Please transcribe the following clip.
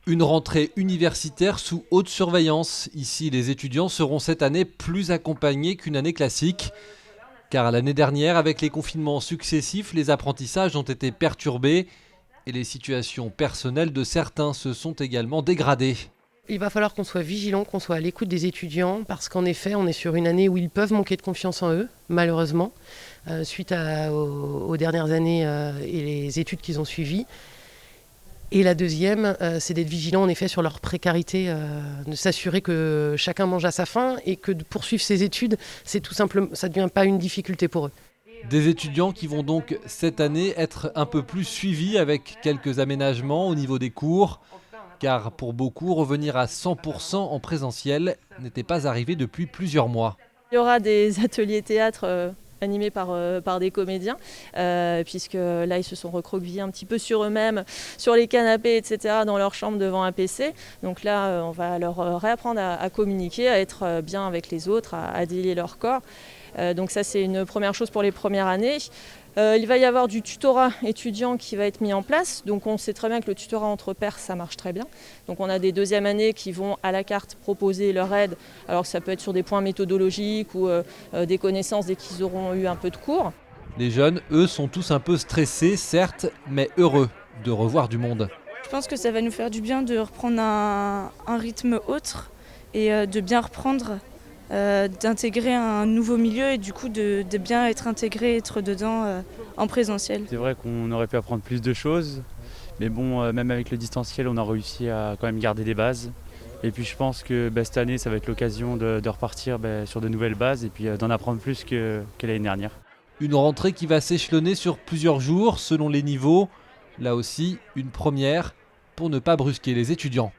Une rentrée universitaire sous haute surveillance. Ici, les étudiants seront cette année plus accompagnés qu'une année classique. Car l'année dernière, avec les confinements successifs, les apprentissages ont été perturbés et les situations personnelles de certains se sont également dégradées. Il va falloir qu'on soit vigilant, qu'on soit à l'écoute des étudiants, parce qu'en effet, on est sur une année où ils peuvent manquer de confiance en eux, malheureusement, suite aux dernières années et les études qu'ils ont suivies. Et la deuxième, c'est d'être vigilant en effet sur leur précarité, de s'assurer que chacun mange à sa faim et que de poursuivre ses études, c'est tout simplement, ça ne devient pas une difficulté pour eux. Des étudiants qui vont donc cette année être un peu plus suivis avec quelques aménagements au niveau des cours. Car pour beaucoup, revenir à 100% en présentiel n'était pas arrivé depuis plusieurs mois. Il y aura des ateliers théâtre animés par des comédiens, puisque là ils se sont recroquevillés un petit peu sur eux-mêmes, sur les canapés, etc., dans leur chambre devant un PC. Donc là, on va leur réapprendre à communiquer, à être bien avec les autres, à délier leur corps. Donc ça, c'est une première chose pour les premières années. Il va y avoir du tutorat étudiant qui va être mis en place. Donc on sait très bien que le tutorat entre pairs, ça marche très bien. Donc on a des deuxièmes années qui vont à la carte proposer leur aide. Alors ça peut être sur des points méthodologiques ou des connaissances dès qu'ils auront eu un peu de cours. Les jeunes, eux, sont tous un peu stressés, certes, mais heureux de revoir du monde. Je pense que ça va nous faire du bien de reprendre un rythme autre et de bien reprendre. D'intégrer un nouveau milieu et du coup de bien être intégré, être dedans en présentiel. C'est vrai qu'on aurait pu apprendre plus de choses, mais bon, même avec le distanciel, on a réussi à quand même garder des bases. Et puis je pense que cette année, ça va être l'occasion de repartir sur de nouvelles bases et puis d'en apprendre plus que l'année dernière. Une rentrée qui va s'échelonner sur plusieurs jours selon les niveaux. Là aussi, une première pour ne pas brusquer les étudiants.